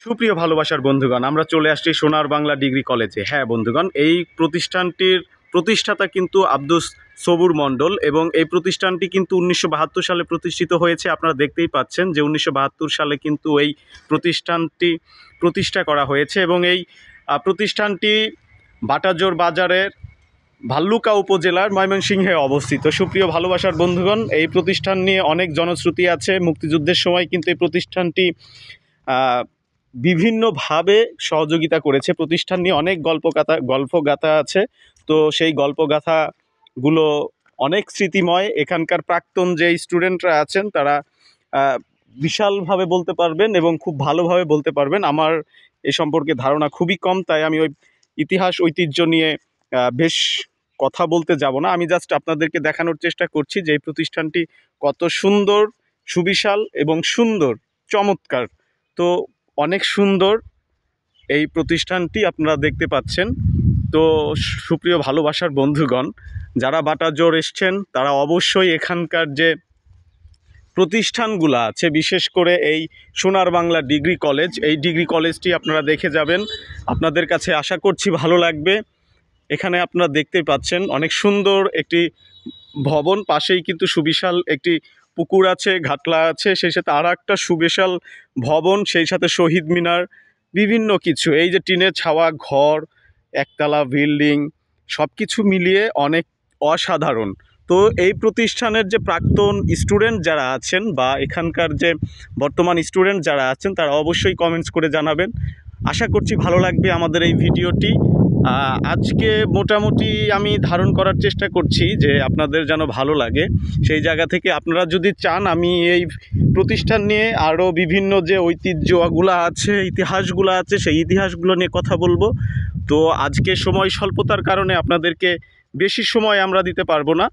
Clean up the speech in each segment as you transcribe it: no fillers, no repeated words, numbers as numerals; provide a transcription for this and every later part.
সুপ্রিয় ভালোবাসার বন্ধুগণ, আমরা চলে আসছি সোনার বাংলা ডিগ্রি কলেজে। হ্যাঁ বন্ধুগণ, এই প্রতিষ্ঠানটির প্রতিষ্ঠাতা কিন্তু আব্দুস সবুর মণ্ডল এবং এই প্রতিষ্ঠানটি কিন্তু 1972 সালে প্রতিষ্ঠিত হয়েছে। আপনারা দেখতেই পাচ্ছেন যে 1972 সালে কিন্তু এই প্রতিষ্ঠানটি প্রতিষ্ঠা করা হয়েছে এবং এই প্রতিষ্ঠানটি বাটাজোর বাজারের ভাল্লুকা উপজেলার ময়মনসিংহে অবস্থিত। সুপ্রিয় ভালোবাসার বন্ধুগণ, এই প্রতিষ্ঠান নিয়ে অনেক জনশ্রুতি আছে। মুক্তিযুদ্ধের সময় কিন্তু এই প্রতিষ্ঠানটি বিভিন্নভাবে সহযোগিতা করেছে। প্রতিষ্ঠান নিয়ে অনেক গল্পগাথা আছে। তো সেই গল্পগাথাগুলো অনেক স্মৃতিময়। এখানকার প্রাক্তন যে স্টুডেন্টরা আছেন তারা বিশালভাবে বলতে পারবেন এবং খুব ভালোভাবে বলতে পারবেন। আমার এ সম্পর্কে ধারণা খুবই কম, তাই আমি ওই ইতিহাস ঐতিহ্য নিয়ে বেশ কথা বলতে যাব না। আমি জাস্ট আপনাদেরকে দেখানোর চেষ্টা করছি যে এই প্রতিষ্ঠানটি কত সুন্দর, সুবিশাল এবং সুন্দর, চমৎকার। তো অনেক সুন্দর এই প্রতিষ্ঠানটি আপনারা দেখতে পাচ্ছেন। তো সুপ্রিয় ভালোবাসার বন্ধুগণ, যারা বাটাজোর এসছেন তারা অবশ্যই এখানকার যে প্রতিষ্ঠানগুলো আছে, বিশেষ করে এই সোনার বাংলা ডিগ্রি কলেজ, এই ডিগ্রি কলেজটি আপনারা দেখে যাবেন। আপনাদের কাছে আশা করছি ভালো লাগবে। এখানে আপনারা দেখতে পাচ্ছেন অনেক সুন্দর একটি ভবন, পাশেই কিন্তু সুবিশাল একটি পুকুর আছে, ঘাটলা আছে, সেই সাথে আর একটা সুবিশাল ভবন, সেই সাথে শহীদ মিনার, বিভিন্ন কিছু। এই যে টিনের ছাওয়া ঘর, একতলা বিল্ডিং, সব কিছু মিলিয়ে অনেক অসাধারণ। তো এই প্রতিষ্ঠানের যে প্রাক্তন স্টুডেন্ট যারা আছেন বা এখানকার যে বর্তমান স্টুডেন্ট যারা আছেন তারা অবশ্যই কমেন্টস করে জানাবেন। আশা করছি ভালো লাগবে আমাদের এই ভিডিওটি। আজকে মোটামুটি আমি ধারণ করার চেষ্টা করছি যে আপনাদের যেন ভালো লাগে। সেই জায়গা থেকে আপনারা যদি চান আমি এই প্রতিষ্ঠান নিয়ে আরও বিভিন্ন যে ঐতিহ্যগুলো আছে, ইতিহাসগুলো আছে, সেই ইতিহাসগুলো নিয়ে কথা বলবো। তো আজকে সময় স্বল্পতার কারণে আপনাদেরকে বেশি সময় আমরা দিতে পারবো না,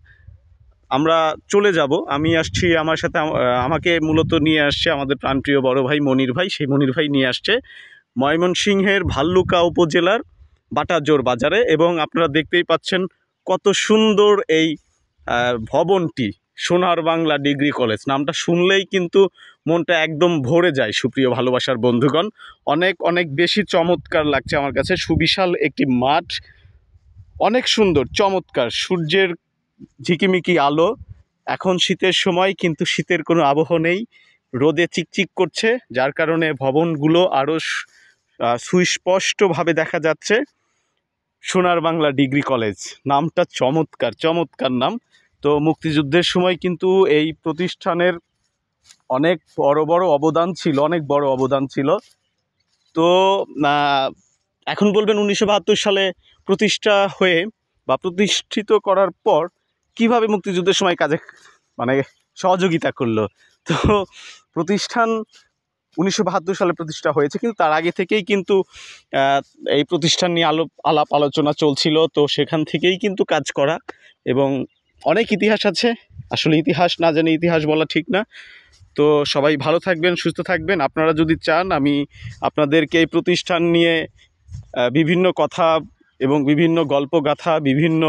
আমরা চলে যাব। আমি আসছি, আমার সাথে আমাকে মূলত নিয়ে আসছে আমাদের প্রাণপ্রিয় বড় ভাই মনির ভাই। সেই মনির ভাই নিয়ে আসছে ময়মনসিংহের ভাল্লুকা উপজেলার বাটাজোর বাজারে এবং আপনারা দেখতেই পাচ্ছেন কত সুন্দর এই ভবনটি। সোনার বাংলা ডিগ্রি কলেজ নামটা শুনলেই কিন্তু মনটা একদম ভরে যায়। সুপ্রিয় ভালোবাসার বন্ধুগণ, অনেক অনেক বেশি চমৎকার লাগছে আমার কাছে। সুবিশাল একটি মাঠ, অনেক সুন্দর, চমৎকার, সূর্যের ঝিকিমিকি আলো। এখন শীতের সময় কিন্তু শীতের কোনো আবহ নেই, রোদে চিকচিক করছে, যার কারণে ভবনগুলো আরও সুস্পষ্টভাবে দেখা যাচ্ছে। সোনার বাংলা ডিগ্রি কলেজ নামটা চমৎকার, চমৎকার নাম। তো মুক্তিযুদ্ধের সময় কিন্তু এই প্রতিষ্ঠানের অনেক বড় অবদান ছিল, অনেক বড় অবদান ছিল। তো এখন বলবেন 1972 সালে প্রতিষ্ঠা হয়ে বা প্রতিষ্ঠিত করার পর কিভাবে মুক্তিযুদ্ধের সময় কাজে সহযোগিতা করলো। তো প্রতিষ্ঠান 1972 সালে প্রতিষ্ঠা হয়েছে, কিন্তু তার আগে থেকেই কিন্তু এই প্রতিষ্ঠান নিয়ে আলাপ আলোচনা চলছিল। তো সেখান থেকেই কিন্তু কাজ করা এবং অনেক ইতিহাস আছে। আসলে ইতিহাস না জানি ইতিহাস বলা ঠিক না। তো সবাই ভালো থাকবেন, সুস্থ থাকবেন। আপনারা যদি চান আমি আপনাদেরকে এই প্রতিষ্ঠান নিয়ে বিভিন্ন কথা এবং বিভিন্ন গল্পগাথা, বিভিন্ন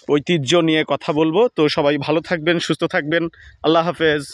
ঐতিহ্য নিয়ে কথা বলবো। তো সবাই ভালো থাকবেন, সুস্থ থাকবেন। আল্লাহ হাফেজ।